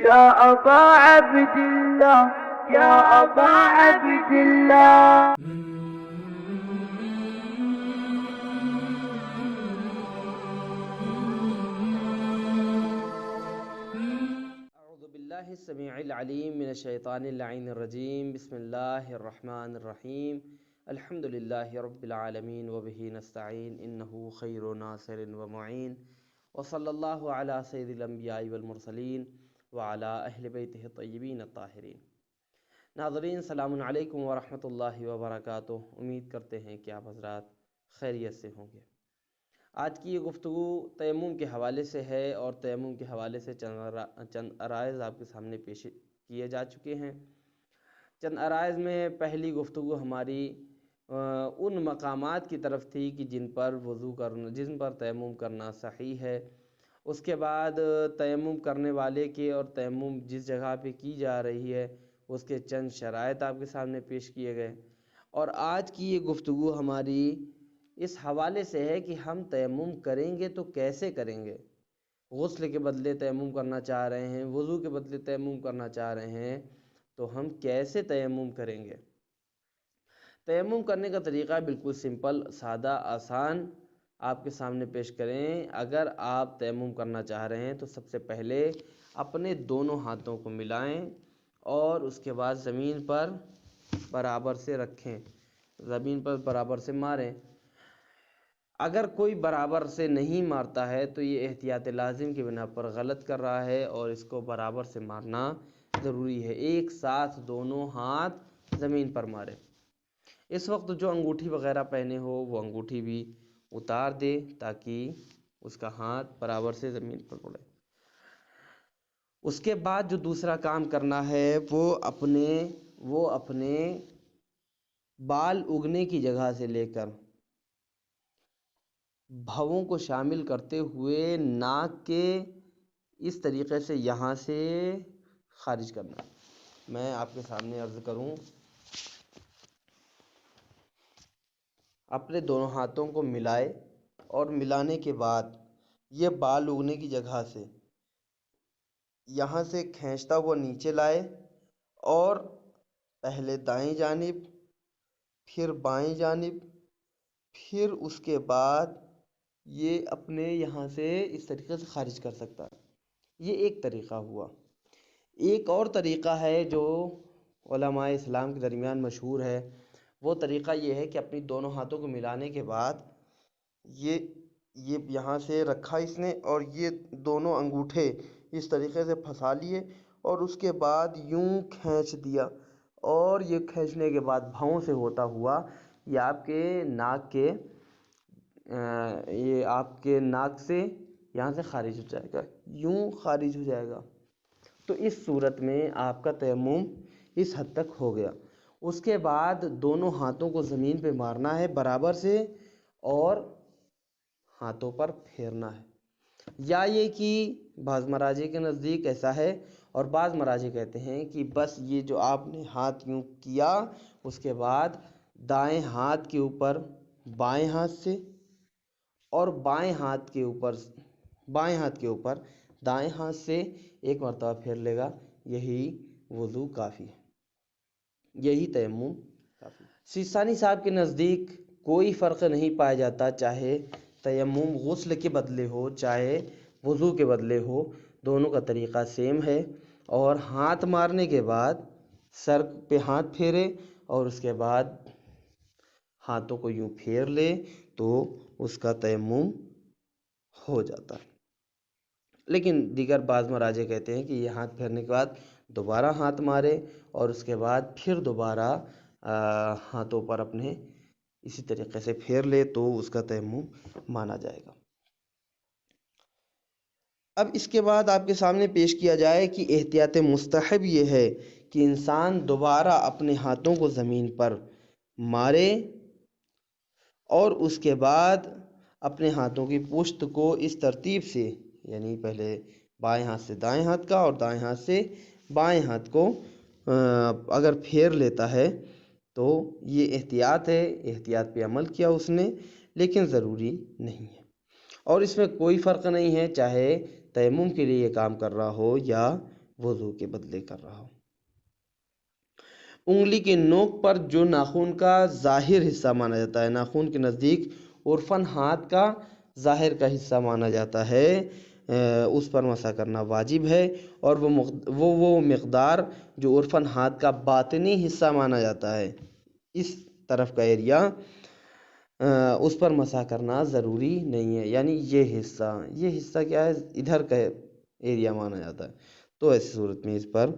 يا أبا عبد الله يا أبا عبد الله. اعوذ باللہ السمیع العلیم من الشیطان اللعین الرجیم. بسم اللہ الرحمن الرحیم. الحمد للہ رب العالمین وبہ نستعین انہ خیر ناصر ومعین وصلی اللہ علی سید الانبیاء والمرسلین وعلی اہل بیتہ الطیبین الطاہرین. ناظرین، السلام علیکم ورحمۃ اللہ وبرکاتہ. امید کرتے ہیں کہ آپ حضرات خیریت سے ہوں گے. آج کی یہ گفتگو تیمم کے حوالے سے ہے اور تیمم کے حوالے سے چند عرائض آپ کے سامنے پیش کیے جا چکے ہیں. چند عرائض میں پہلی گفتگو ہماری ان مقامات کی طرف تھی کہ جن پر تیمم کرنا صحیح ہے. اس کے بعد تیمم کرنے والے کے اور تیمم جس جگہ پہ کی جا رہی ہے اس کے چند شرائط آپ کے سامنے پیش کیے گئے. اور آج کی یہ گفتگو ہماری اس حوالے سے ہے کہ ہم تیمم کریں گے تو کیسے کریں گے. غسل کے بدلے تیمم کرنا چاہ رہے ہیں، وضو کے بدلے تیمم کرنا چاہ رہے ہیں، تو ہم کیسے تیمم کریں گے. تیمم کرنے کا طریقہ بالکل سمپل، سادہ، آسان آپ کے سامنے پیش کریں. اگر آپ تیمم کرنا چاہ رہے ہیں تو سب سے پہلے اپنے دونوں ہاتھوں کو ملائیں اور اس کے بعد زمین پر برابر سے رکھیں، زمین پر برابر سے ماریں. اگر کوئی برابر سے نہیں مارتا ہے تو یہ احتیاط لازم کی بنا پر غلط کر رہا ہے اور اس کو برابر سے مارنا ضروری ہے. ایک ساتھ دونوں ہاتھ زمین پر مارے. اس وقت جو انگوٹھی وغیرہ پہنے ہو وہ انگوٹھی بھی اتار دے تاکہ اس کا ہاتھ برابر سے زمین پر پڑے. اس کے بعد جو دوسرا کام کرنا ہے وہ اپنے بال اگنے کی جگہ سے لے کر بھووں کو شامل کرتے ہوئے ناک کے اس طریقے سے یہاں سے خارج کرنا. میں آپ کے سامنے عرض کروں، اپنے دونوں ہاتھوں کو ملائے اور ملانے کے بعد یہ بال اگنے کی جگہ سے یہاں سے کھینچتا ہوا نیچے لائے اور پہلے دائیں جانب، پھر بائیں جانب، پھر اس کے بعد یہ اپنے یہاں سے اس طریقے سے خارج کر سکتا ہے. یہ ایک طریقہ ہوا. ایک اور طریقہ ہے جو علماء اسلام کے درمیان مشہور ہے. وہ طریقہ یہ ہے کہ اپنی دونوں ہاتھوں کو ملانے کے بعد یہ یہاں سے رکھا اس نے اور یہ دونوں انگوٹھے اس طریقے سے پھنسا لیے اور اس کے بعد یوں کھینچ دیا اور یہ کھینچنے کے بعد بھووں سے ہوتا ہوا یہ آپ کے ناک سے یہاں سے خارج ہو جائے گا، یوں خارج ہو جائے گا. تو اس صورت میں آپ کا تیمم اس حد تک ہو گیا. اس کے بعد دونوں ہاتھوں کو زمین پہ مارنا ہے برابر سے اور ہاتھوں پر پھیرنا ہے. یا یہ کہ بعض مراجع کے نزدیک ایسا ہے اور بعض مراجع کہتے ہیں کہ بس یہ جو آپ نے ہاتھ یوں کیا اس کے بعد دائیں ہاتھ کے اوپر بائیں ہاتھ سے اور بائیں ہاتھ کے اوپر دائیں ہاتھ سے ایک مرتبہ پھیر لے گا. یہی وضو کافی ہے، یہی تیمم کافی ہے. سیستانی صاحب کے نزدیک کوئی فرق نہیں پایا جاتا، چاہے تیمم غسل کے بدلے ہو چاہے وضو کے بدلے ہو، دونوں کا طریقہ سیم ہے. اور ہاتھ مارنے کے بعد سر پہ ہاتھ پھیرے اور اس کے بعد ہاتھوں کو یوں پھیر لے تو اس کا تیمم ہو جاتا ہے. لیکن دیگر بعض مراجع کہتے ہیں کہ یہ ہاتھ پھیرنے کے بعد دوبارہ ہاتھ مارے اور اس کے بعد پھر دوبارہ ہاتھوں پر اپنے اسی طریقے سے پھیر لے تو اس کا تیمم مانا جائے گا. اب اس کے بعد آپ کے سامنے پیش کیا جائے کہ احتیاط مستحب یہ ہے کہ انسان دوبارہ اپنے ہاتھوں کو زمین پر مارے اور اس کے بعد اپنے ہاتھوں کی پشت کو اس ترتیب سے، یعنی پہلے بائیں ہاتھ سے دائیں ہاتھ کا اور دائیں ہاتھ سے بائیں ہاتھ کو اگر پھیر لیتا ہے تو یہ احتیاط ہے، احتیاط پہ عمل کیا اس نے، لیکن ضروری نہیں ہے. اور اس میں کوئی فرق نہیں ہے چاہے تیمم کے لیے یہ کام کر رہا ہو یا وضو کے بدلے کر رہا ہوں۔ انگلی کے نوک پر جو ناخن کا ظاہر حصہ مانا جاتا ہے، ناخن کے نزدیک عرفاً ہاتھ کا ظاہر کا حصہ مانا جاتا ہے، اس پر مسح کرنا واجب ہے، اور وہ مقدار جو عرفاً ہاتھ کا باطنی حصہ مانا جاتا ہے، اس طرف کا ایریا، اس پر مسح کرنا ضروری نہیں ہے۔ یعنی یہ حصہ کیا ہے، ادھر کا ایریا مانا جاتا ہے، تو ایسی صورت میں اس پر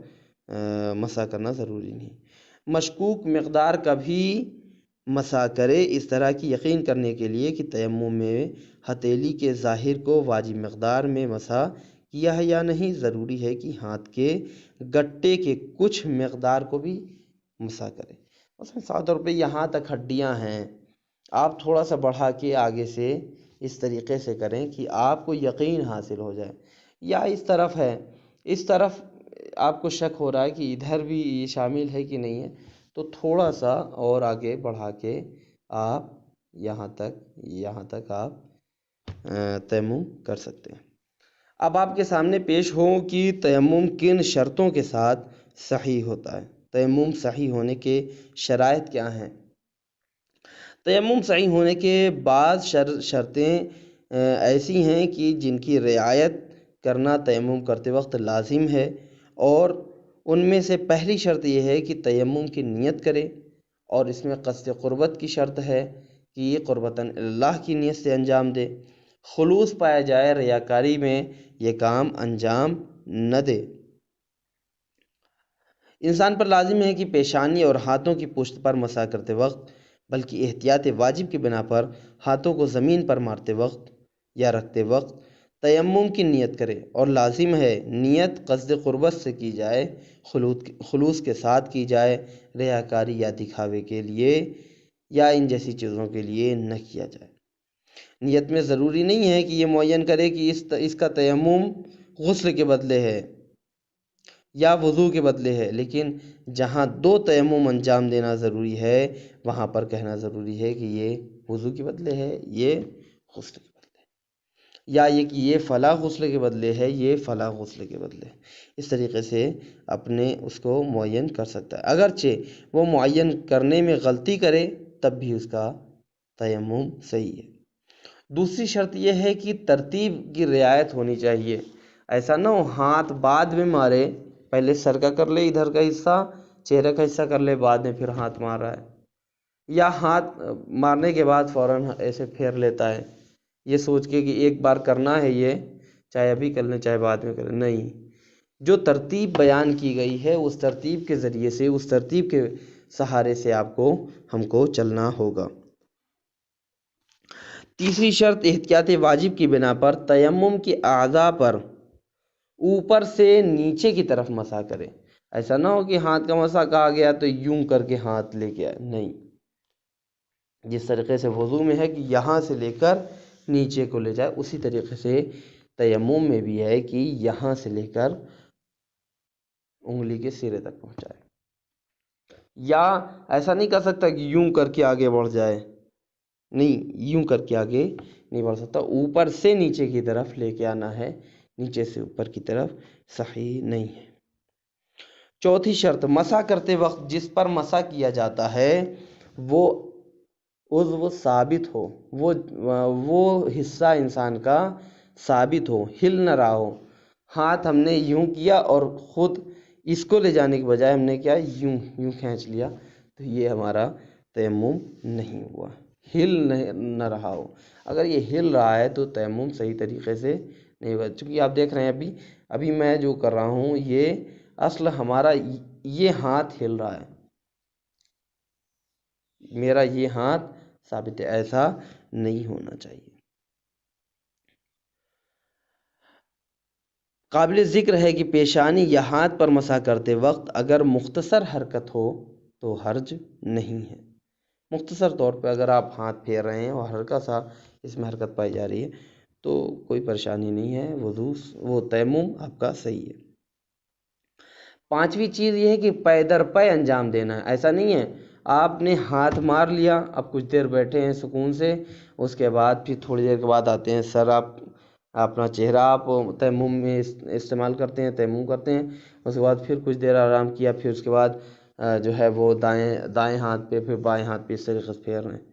مسح کرنا ضروری نہیں۔ مشکوک مقدار کا بھی مسح کرے، اس طرح کی یقین کرنے کے لیے کہ تیمم میں ہتھیلی کے ظاہر کو واجب مقدار میں مسح کیا ہے یا نہیں، ضروری ہے کہ ہاتھ کے گٹے کے کچھ مقدار کو بھی مسح کرے۔ مثلا طور پہ یہاں تک ہڈیاں ہیں، آپ تھوڑا سا بڑھا کے آگے سے اس طریقے سے کریں کہ آپ کو یقین حاصل ہو جائے، یا اس طرف ہے، اس طرف آپ کو شک ہو رہا ہے کہ ادھر بھی یہ شامل ہے کہ نہیں ہے، تو تھوڑا سا اور آگے بڑھا کے آپ یہاں تک آپ تیمم کر سکتے ہیں۔ اب آپ کے سامنے پیش ہو کہ تیمم کن شرطوں کے ساتھ صحیح ہوتا ہے۔ تیمم صحیح ہونے کے شرائط کیا ہیں؟ تیمم صحیح ہونے کے بعض شرطیں ایسی ہیں کہ جن کی رعایت کرنا تیمم کرتے وقت لازم ہے، اور ان میں سے پہلی شرط یہ ہے کہ تیمم کی نیت کرے، اور اس میں قصد قربت کی شرط ہے کہ یہ قربتاً اللہ کی نیت سے انجام دے، خلوص پایا جائے، ریاکاری میں یہ کام انجام نہ دے۔ انسان پر لازم ہے کہ پیشانی اور ہاتھوں کی پشت پر مسح کرتے وقت، بلکہ احتیاط واجب کی بنا پر ہاتھوں کو زمین پر مارتے وقت یا رکھتے وقت تیمم کی نیت کرے، اور لازم ہے نیت قصد قربت سے کی جائے، خلوص کے ساتھ کی جائے، ریاکاری یا دکھاوے کے لیے یا ان جیسی چیزوں کے لیے نہ کیا جائے۔ نیت میں ضروری نہیں ہے کہ یہ معین کرے کہ اس کا تیمم غسل کے بدلے ہے یا وضو کے بدلے ہے، لیکن جہاں دو تیمم انجام دینا ضروری ہے وہاں پر کہنا ضروری ہے کہ یہ وضو کے بدلے ہے، یہ غسل کے بدلے ہے، یا یہ کہ یہ فلاں غسل کے بدلے ہے، یہ فلاں غسل کے بدلے ہے۔ اس طریقے سے اپنے اس کو معین کر سکتا ہے، اگرچہ وہ معین کرنے میں غلطی کرے تب بھی اس کا تیمم صحیح ہے۔ دوسری شرط یہ ہے کہ ترتیب کی رعایت ہونی چاہیے، ایسا نہ ہو ہاتھ بعد میں مارے، پہلے سر کا کر لے، ادھر کا حصہ، چہرے کا حصہ کر لے، بعد میں پھر ہاتھ مار رہا ہے، یا ہاتھ مارنے کے بعد فوراً ایسے پھیر لیتا ہے یہ سوچ کے کہ ایک بار کرنا ہے، یہ چاہے ابھی کر لیں چاہے بعد میں کریں، نہیں، جو ترتیب بیان کی گئی ہے اس ترتیب کے ذریعے سے، اس ترتیب کے سہارے سے ہم کو چلنا ہوگا۔ تیسری شرط احتیاط واجب کی بنا پر تیمم کے اعضاء پر اوپر سے نیچے کی طرف مسح کرے، ایسا نہ ہو کہ ہاتھ کا مسح کہا گیا تو یوں کر کے ہاتھ لے کے آئے، نہیں، جس طریقے سے وضو میں ہے کہ یہاں سے لے کر نیچے کو لے جائے، اسی طریقے سے تیمم میں بھی ہے کہ یہاں سے لے کر انگلی کے سرے تک پہنچائے، یا ایسا نہیں کر سکتا کہ یوں کر کے آگے بڑھ جائے، نہیں، یوں کر کے آگے نہیں بڑھ سکتا، اوپر سے نیچے کی طرف لے کے آنا ہے، نیچے سے اوپر کی طرف صحیح نہیں ہے۔ چوتھی شرط، مسح کرتے وقت جس پر مسح کیا جاتا ہے وہ عضو ثابت ہو، وہ حصہ انسان کا ثابت ہو، ہل نہ رہا ہو۔ ہاتھ ہم نے یوں کیا اور خود اس کو لے جانے کے بجائے ہم نے کیا، یوں کھینچ لیا، تو یہ ہمارا تیمم نہیں ہوا، ہل نہ رہا ہو۔ اگر یہ ہل رہا ہے تو تیمم صحیح طریقے سے نہیں ہوا، چونکہ آپ دیکھ رہے ہیں ابھی میں جو کر رہا ہوں یہ اصل ہمارا یہ ہاتھ ہل رہا ہے، میرا یہ ہاتھ ثابت ہے، ایسا نہیں ہونا چاہیے۔ قابل ذکر ہے کہ پیشانی یا ہاتھ پر مسح کرتے وقت اگر مختصر حرکت ہو تو حرج نہیں ہے۔ مختصر طور پہ اگر آپ ہاتھ پھیر رہے ہیں اور ہلکا سا اس میں حرکت پائی جا رہی ہے تو کوئی پریشانی نہیں ہے، وہ تیمم آپ کا صحیح ہے۔ پانچویں چیز یہ ہے کہ پے در پے انجام دینا ہے، ایسا نہیں ہے آپ نے ہاتھ مار لیا، اب کچھ دیر بیٹھے ہیں سکون سے، اس کے بعد پھر تھوڑی دیر کے بعد آتے ہیں، سر آپ اپنا چہرہ آپ تیمم میں استعمال کرتے ہیں، تیمم کرتے ہیں، اس کے بعد پھر کچھ دیر آرام کیا، پھر اس کے بعد جو ہے وہ دائیں ہاتھ پہ پھر بائیں ہاتھ پہ اس طریقے سے پھیر رہے ہیں۔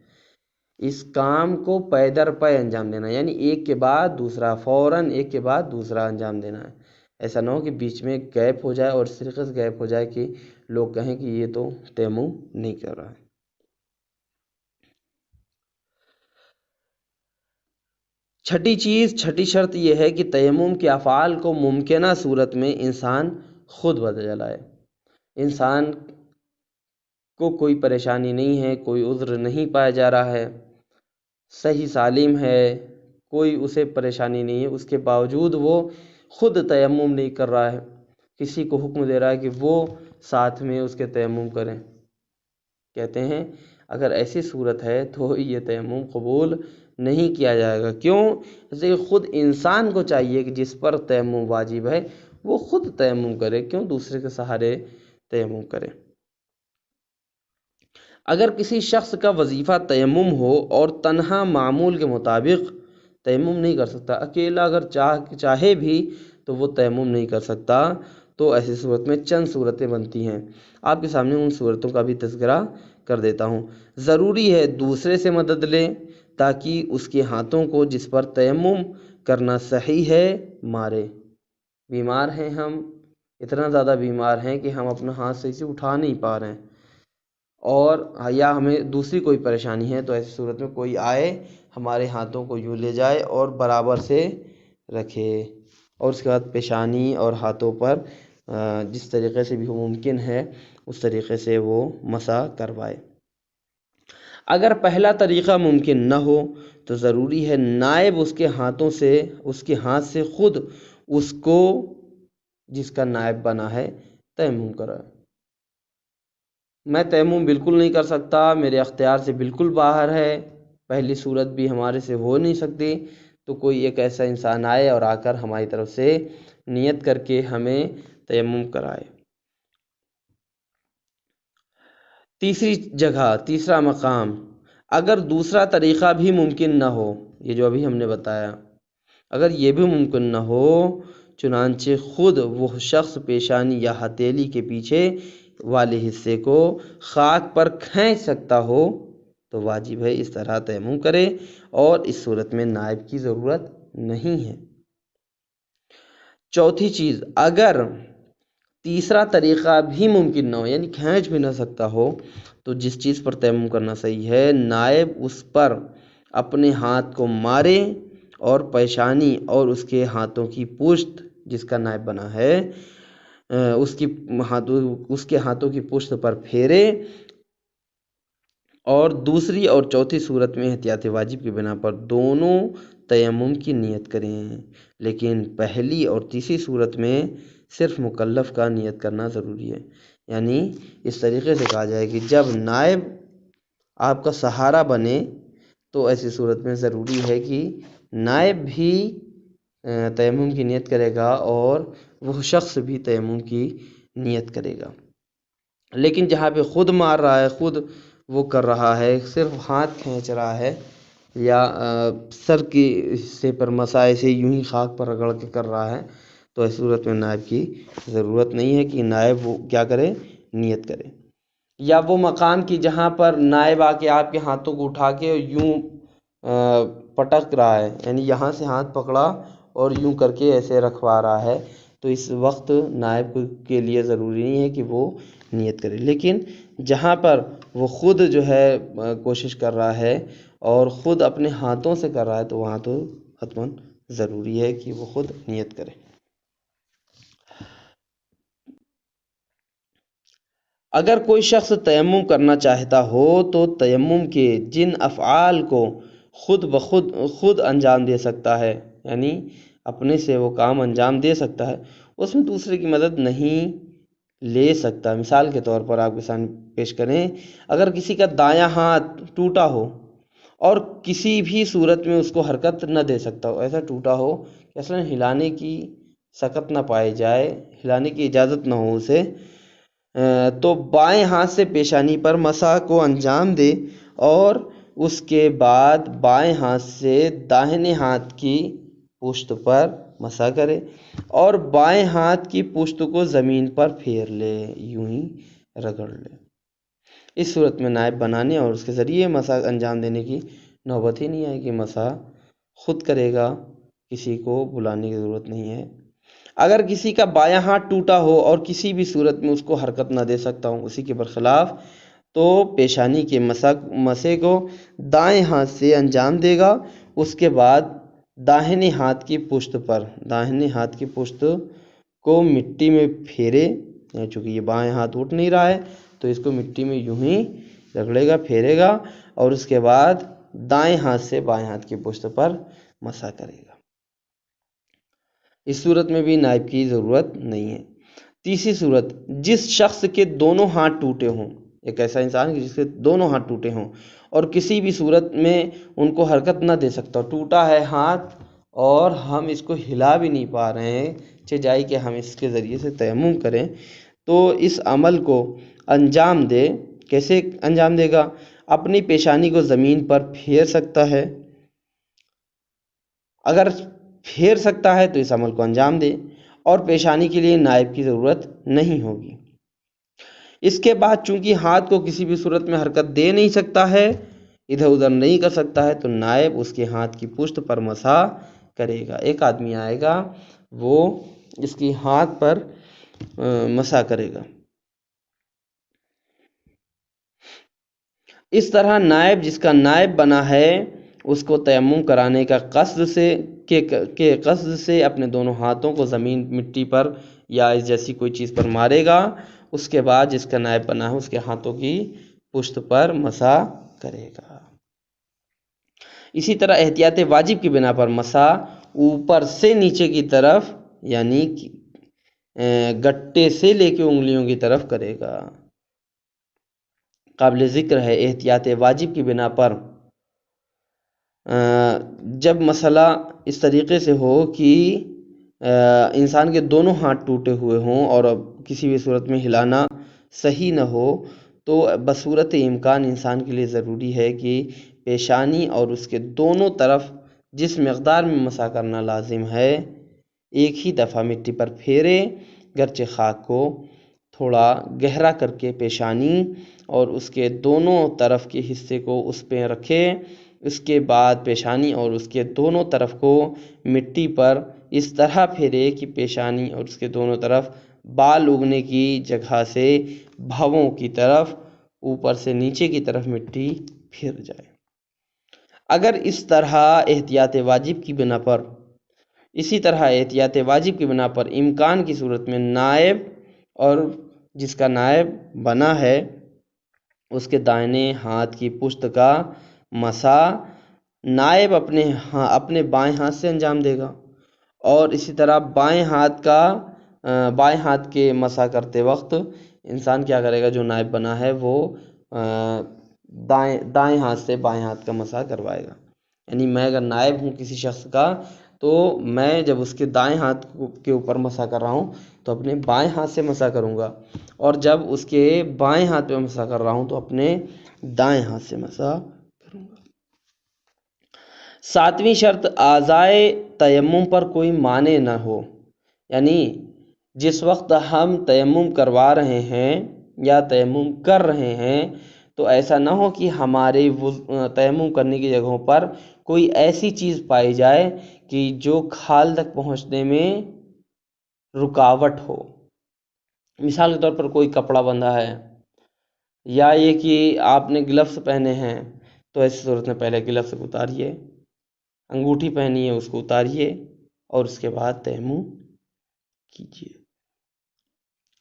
اس کام کو پے در پے انجام دینا، یعنی ایک کے بعد دوسرا، فوراً ایک کے بعد دوسرا انجام دینا ہے۔ ایسا نہ ہو کہ بیچ میں گیپ ہو جائے اور اس طریقے سے گیپ ہو جائے کہ لوگ کہیں کہ یہ تو تیمم نہیں کر رہا ہے۔ چھٹی شرط یہ ہے کہ تیمم کے افعال کو ممکنہ صورت میں انسان خود بدل لائے۔ انسان کو کوئی پریشانی نہیں ہے، کوئی عذر نہیں پایا جا رہا ہے، صحیح سالم ہے، کوئی اسے پریشانی نہیں ہے، اس کے باوجود وہ خود تیمم نہیں کر رہا ہے، کسی کو حکم دے رہا ہے کہ وہ ساتھ میں اس کے تیمم کریں۔ کہتے ہیں اگر ایسی صورت ہے تو یہ تیمم قبول نہیں کیا جائے گا۔ کیوں؟ اس لیے خود انسان کو چاہیے کہ جس پر تیمم واجب ہے وہ خود تیمم کرے، کیوں دوسرے کے سہارے تیمم کرے۔ اگر کسی شخص کا وظیفہ تیمم ہو اور تنہا معمول کے مطابق تیمم نہیں کر سکتا، اکیلا اگر چاہے بھی تو وہ تیمم نہیں کر سکتا، تو ایسی صورت میں چند صورتیں بنتی ہیں۔ آپ کے سامنے ان صورتوں کا بھی تذکرہ کر دیتا ہوں۔ ضروری ہے دوسرے سے مدد لیں تاکہ اس کے ہاتھوں کو جس پر تیمم کرنا صحیح ہے مارے۔ بیمار ہیں ہم، اتنا زیادہ بیمار ہیں کہ ہم اپنا ہاتھ صحیح سے اٹھا نہیں پا رہے ہیں، اور یا ہمیں دوسری کوئی پریشانی ہے، تو ایسی صورت میں کوئی آئے ہمارے ہاتھوں کو یوں لے جائے اور برابر سے رکھے، اور اس کے بعد پیشانی اور ہاتھوں پر جس طریقے سے بھی ممکن ہے اس طریقے سے وہ مسح کروائے۔ اگر پہلا طریقہ ممکن نہ ہو تو ضروری ہے نائب اس کے ہاتھ سے خود اس کو جس کا نائب بنا ہے تیمم کرائے۔ میں تیمم بالکل نہیں کر سکتا، میرے اختیار سے بالکل باہر ہے، پہلی صورت بھی ہمارے سے ہو نہیں سکتی، تو کوئی ایک ایسا انسان آئے اور آ کر ہماری طرف سے نیت کر کے ہمیں تیمم کرائے۔ تیسرا مقام، اگر دوسرا طریقہ بھی ممکن نہ ہو، یہ جو ابھی ہم نے بتایا، اگر یہ بھی ممکن نہ ہو، چنانچہ خود وہ شخص پیشانی یا ہتھیلی کے پیچھے والے حصے کو خاک پر کھینچ سکتا ہو تو واجب ہے اس طرح تیمم کرے، اور اس صورت میں نائب کی ضرورت نہیں ہے۔ چوتھی چیز، اگر تیسرا طریقہ بھی ممکن نہ ہو، یعنی کھینچ بھی نہ سکتا ہو، تو جس چیز پر تیمم کرنا صحیح ہے، نائب اس پر اپنے ہاتھ کو مارے اور پیشانی اور اس کے ہاتھوں کی پشت جس کا نائب بنا ہے اس کے ہاتھوں کی پشت پر پھیرے، اور دوسری اور چوتھی صورت میں احتیاط واجب کی بنا پر دونوں تیمم کی نیت کریں، لیکن پہلی اور تیسری صورت میں صرف مکلف کا نیت کرنا ضروری ہے۔ یعنی اس طریقے سے کہا جائے کہ جب نائب آپ کا سہارا بنے تو ایسی صورت میں ضروری ہے کہ نائب بھی تیمم کی نیت کرے گا اور وہ شخص بھی تیمم کی نیت کرے گا۔ لیکن جہاں پہ خود مار رہا ہے، خود وہ کر رہا ہے، صرف ہاتھ کھینچ رہا ہے یا سر کے حصے پر مسائے سے یوں ہی خاک پر رگڑ کے کر رہا ہے، تو اس صورت میں نائب کی ضرورت نہیں ہے کہ نائب وہ کیا کرے، نیت کرے۔ یا وہ مقام کی جہاں پر نائب آ کے آپ کے ہاتھوں کو اٹھا کے یوں پٹک رہا ہے، یعنی یہاں سے ہاتھ پکڑا اور یوں کر کے ایسے رکھوا رہا ہے، تو اس وقت نائب کے لیے ضروری نہیں ہے کہ وہ نیت کرے۔ لیکن جہاں پر وہ خود جو ہے کوشش کر رہا ہے اور خود اپنے ہاتھوں سے کر رہا ہے، تو وہاں تو حتماً ضروری ہے کہ وہ خود نیت کرے۔ اگر کوئی شخص تیمم کرنا چاہتا ہو تو تیمم کے جن افعال کو خود انجام دے سکتا ہے، یعنی اپنے سے وہ کام انجام دے سکتا ہے، اس میں دوسرے کی مدد نہیں لے سکتا۔ مثال کے طور پر آپ کے سامنے پیش کریں، اگر کسی کا دایاں ہاتھ ٹوٹا ہو اور کسی بھی صورت میں اس کو حرکت نہ دے سکتا ہو، ایسا ٹوٹا ہو کہ اصلا ہلانے کی سکت نہ پائی جائے، ہلانے کی اجازت نہ ہو اسے، تو بائیں ہاتھ سے پیشانی پر مسح کو انجام دے اور اس کے بعد بائیں ہاتھ سے داہنے ہاتھ کی پشت پر مسح کرے اور بائیں ہاتھ کی پشت کو زمین پر پھیر لے، یوں ہی رگڑ لے۔ اس صورت میں نائب بنانے اور اس کے ذریعے مسح انجام دینے کی نوبت ہی نہیں آئے گی، مسح خود کرے گا، کسی کو بلانے کی ضرورت نہیں ہے۔ اگر کسی کا بایاں ہاتھ ٹوٹا ہو اور کسی بھی صورت میں اس کو حرکت نہ دے سکتا ہوں، اسی کے برخلاف، تو پیشانی کے مسح کو دائیں ہاتھ سے انجام دے گا۔ اس کے بعد داہنے ہاتھ کی پشت کو مٹی میں پھیرے، چونکہ یہ بائیں ہاتھ اٹھ نہیں رہا ہے تو اس کو مٹی میں یوں ہی رگڑے گا، پھیرے گا، اور اس کے بعد دائیں ہاتھ سے بائیں ہاتھ کی پشت پر مسح کرے گا۔ اس صورت میں بھی نائب کی ضرورت نہیں ہے۔ تیسری صورت، جس شخص کے دونوں ہاتھ ٹوٹے ہوں، ایک ایسا انسان جس کے دونوں ہاتھ ٹوٹے ہوں اور کسی بھی صورت میں ان کو حرکت نہ دے سکتا، ٹوٹا ہے ہاتھ اور ہم اس کو ہلا بھی نہیں پا رہے ہیں، جائے کہ ہم اس کے ذریعے سے تیمم کریں، تو اس عمل کو انجام دے۔ کیسے انجام دے گا؟ اپنی پیشانی کو زمین پر پھیر سکتا ہے، اگر پھیر سکتا ہے تو اس عمل کو انجام دے، اور پیشانی کے لیے نائب کی ضرورت نہیں ہوگی۔ اس کے بعد چونکہ ہاتھ کو کسی بھی صورت میں حرکت دے نہیں سکتا ہے، ادھر ادھر نہیں کر سکتا ہے، تو نائب اس کے ہاتھ کی پشت پر مسح کرے گا۔ ایک آدمی آئے گا، وہ اس کی ہاتھ پر مسح کرے گا۔ اس طرح نائب، جس کا نائب بنا ہے، اس کو تیمم کرانے کا قصد سے اپنے دونوں ہاتھوں کو زمین، مٹی پر یا اس جیسی کوئی چیز پر مارے گا۔ اس کے بعد جس کا نائب بنا ہے اس کے ہاتھوں کی پشت پر مسح کرے گا۔ اسی طرح احتیاط واجب کی بنا پر مسح اوپر سے نیچے کی طرف، یعنی گٹے سے لے کے انگلیوں کی طرف کرے گا۔ قابل ذکر ہے، احتیاط واجب کی بنا پر جب مسئلہ اس طریقے سے ہو کہ انسان کے دونوں ہاتھ ٹوٹے ہوئے ہوں اور اب کسی بھی صورت میں ہلانا صحیح نہ ہو، تو بصورت امکان انسان کے لیے ضروری ہے کہ پیشانی اور اس کے دونوں طرف جس مقدار میں مسح کرنا لازم ہے، ایک ہی دفعہ مٹی پر پھیرے، گرچہ خاک کو تھوڑا گہرا کر کے پیشانی اور اس کے دونوں طرف کے حصے کو اس پہ رکھے۔ اس کے بعد پیشانی اور اس کے دونوں طرف کو مٹی پر اس طرح پھیرے کہ پیشانی اور اس کے دونوں طرف بال اگنے کی جگہ سے بھووں کی طرف، اوپر سے نیچے کی طرف مٹی پھر جائے۔ اگر اسی طرح احتیاط واجب کی بنا پر امکان کی صورت میں نائب اور جس کا نائب بنا ہے اس کے دائنے ہاتھ کی پشت کا مسح نائب اپنے بائیں ہاتھ سے انجام دے گا، اور اسی طرح بائیں ہاتھ کے مسح کرتے وقت انسان کیا کرے گا؟ جو نائب بنا ہے وہ دائیں ہاتھ سے بائیں ہاتھ کا مسح کروائے گا۔ یعنی میں اگر نائب ہوں کسی شخص کا، تو میں جب اس کے دائیں ہاتھ کے اوپر مسح کر رہا ہوں تو اپنے بائیں ہاتھ سے مسح کروں گا، اور جب اس کے بائیں ہاتھ پہ مسح کر رہا ہوں تو اپنے دائیں ہاتھ سے مسح کروں گا۔ 7ویں شرط، اعضائے تیمم پر کوئی مانع نہ ہو، یعنی جس وقت ہم تیمم کروا رہے ہیں یا تیمم کر رہے ہیں تو ایسا نہ ہو کہ ہمارے تیمم کرنے کی جگہوں پر کوئی ایسی چیز پائی جائے کہ جو کھال تک پہنچنے میں رکاوٹ ہو۔ مثال کے طور پر کوئی کپڑا بندھا ہے، یا یہ کہ آپ نے گلفز پہنے ہیں، تو ایسی صورت میں پہلے گلفز کو اتاریے، انگوٹھی پہنی ہے اس کو اتاریے، اور اس کے بعد تیمم کیجیے۔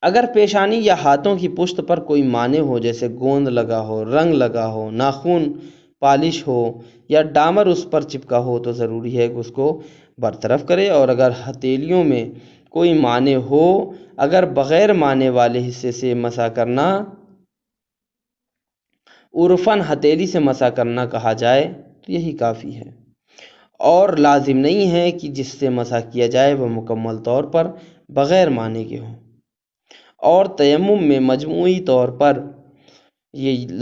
اگر پیشانی یا ہاتھوں کی پشت پر کوئی مانع ہو، جیسے گوند لگا ہو، رنگ لگا ہو، ناخن پالش ہو یا ڈامر اس پر چپکا ہو، تو ضروری ہے کہ اس کو برطرف کرے۔ اور اگر ہتھیلیوں میں کوئی مانع ہو، اگر بغیر مانع والے حصے سے مسح کرنا عرفاً ہتھیلی سے مسح کرنا کہا جائے تو یہی کافی ہے، اور لازم نہیں ہے کہ جس سے مسح کیا جائے وہ مکمل طور پر بغیر مانع کے ہو۔ اور تیمم میں مجموعی طور پر یہ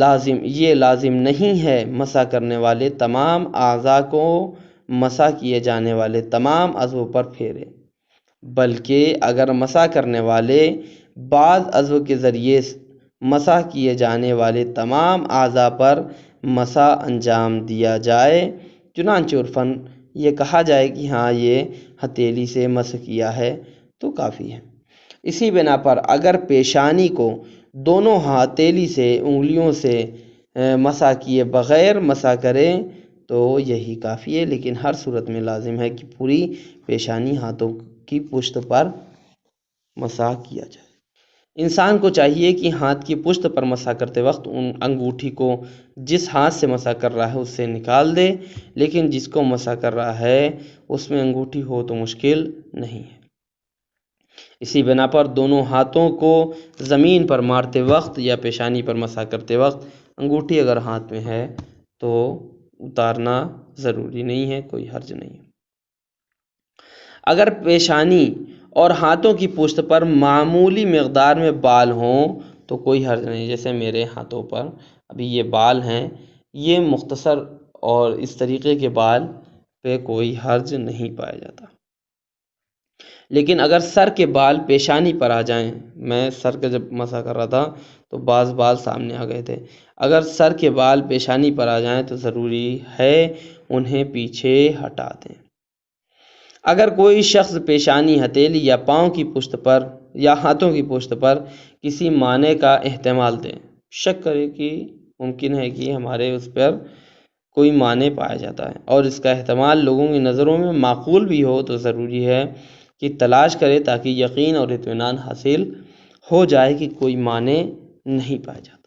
لازم نہیں ہے مسح کرنے والے تمام اعضاء کو مسح کیے جانے والے تمام عضو پر پھیرے، بلکہ اگر مسح کرنے والے بعض عضو کے ذریعے مسح کیے جانے والے تمام اعضاء پر مسح انجام دیا جائے، چنانچہ عرفاً یہ کہا جائے کہ ہاں یہ ہتھیلی سے مسح کیا ہے، تو کافی ہے۔ اسی بنا پر اگر پیشانی کو دونوں ہتھیلی سے انگلیوں سے مسح کیے بغیر مسح کریں تو یہی کافی ہے، لیکن ہر صورت میں لازم ہے کہ پوری پیشانی ہاتھوں کی پشت پر مسح کیا جائے۔ انسان کو چاہیے کہ ہاتھ کی پشت پر مسح کرتے وقت انگوٹھی کو جس ہاتھ سے مسح کر رہا ہے اس سے نکال دے، لیکن جس کو مسح کر رہا ہے اس میں انگوٹھی ہو تو مشکل نہیں ہے۔ اسی بنا پر دونوں ہاتھوں کو زمین پر مارتے وقت یا پیشانی پر مسح کرتے وقت انگوٹھی اگر ہاتھ میں ہے تو اتارنا ضروری نہیں ہے، کوئی حرج نہیں ہے۔ اگر پیشانی اور ہاتھوں کی پشت پر معمولی مقدار میں بال ہوں تو کوئی حرج نہیں، جیسے میرے ہاتھوں پر ابھی یہ بال ہیں، یہ مختصر اور اس طریقے کے بال پہ کوئی حرج نہیں پایا جاتا۔ لیکن اگر سر کے بال پیشانی پر آ جائیں، میں سر کا جب مسح کر رہا تھا تو بعض بال سامنے آ گئے تھے، اگر سر کے بال پیشانی پر آ جائیں تو ضروری ہے انہیں پیچھے ہٹا دیں۔ اگر کوئی شخص پیشانی، ہتھیلی یا پاؤں کی پشت پر یا ہاتھوں کی پشت پر کسی معنی کا احتمال دے، شک کرے کہ ممکن ہے کہ ہمارے اس پر کوئی معنی پایا جاتا ہے اور اس کا احتمال لوگوں کی نظروں میں معقول بھی ہو، تو ضروری ہے کہ تلاش کرے تاکہ یقین اور اطمینان حاصل ہو جائے کہ کوئی معنی نہیں پایا جاتا۔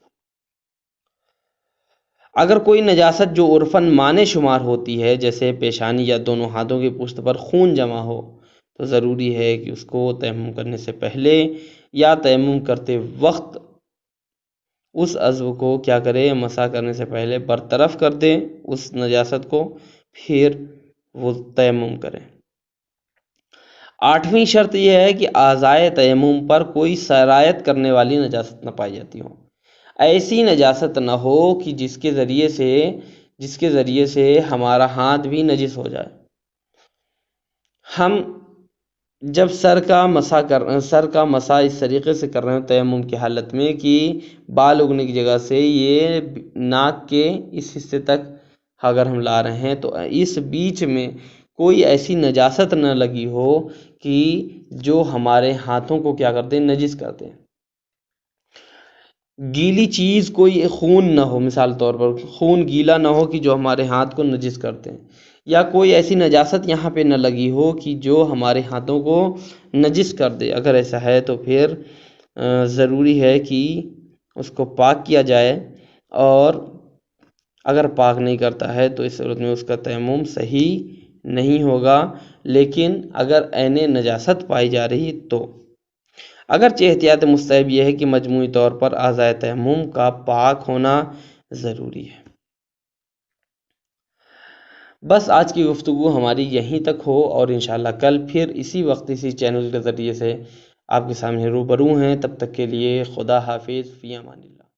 اگر کوئی نجاست جو عرفاً معنی شمار ہوتی ہے، جیسے پیشانی یا دونوں ہاتھوں کی پشت پر خون جمع ہو، تو ضروری ہے کہ اس کو تیمم کرنے سے پہلے یا تیمم کرتے وقت اس عضو کو کیا کرے، مسح کرنے سے پہلے برطرف کر دے اس نجاست کو، پھر وہ تیمم کریں۔ 8ویں شرط یہ ہے کہ اعضائے تیمم پر کوئی سرایت کرنے والی نجاست نہ پائی جاتی ہو۔ ایسی نجاست نہ ہو کہ جس کے ذریعے سے ہمارا ہاتھ بھی نجس ہو جائے۔ ہم جب سر کا مسح اس طریقے سے کر رہے ہیں تیمم کی حالت میں کہ بال اگنے کی جگہ سے یہ ناک کے اس حصے تک اگر ہم لا رہے ہیں تو اس بیچ میں کوئی ایسی نجاست نہ لگی ہو کہ جو ہمارے ہاتھوں کو کیا کرتے ہیں، نجس کرتے ہیں۔ گیلی چیز کوئی خون نہ ہو، مثال طور پر خون گیلا نہ ہو کہ جو ہمارے ہاتھ کو نجس کرتے ہیں، یا کوئی ایسی نجاست یہاں پہ نہ لگی ہو کہ جو ہمارے ہاتھوں کو نجس کر دے۔ اگر ایسا ہے تو پھر ضروری ہے کہ اس کو پاک کیا جائے، اور اگر پاک نہیں کرتا ہے تو اس صورت میں اس کا تیمم صحیح نہیں ہوگا۔ لیکن اگر عین نجاست پائی جا رہی تو اگرچہ احتیاط مستحب یہ ہے کہ مجموعی طور پر اعضائے تیمم کا پاک ہونا ضروری ہے۔ بس آج کی گفتگو ہماری یہیں تک ہو، اور انشاءاللہ کل پھر اسی وقت اسی چینل کے ذریعے سے آپ کے سامنے روبرو ہیں۔ تب تک کے لیے خدا حافظ، فی امان اللہ۔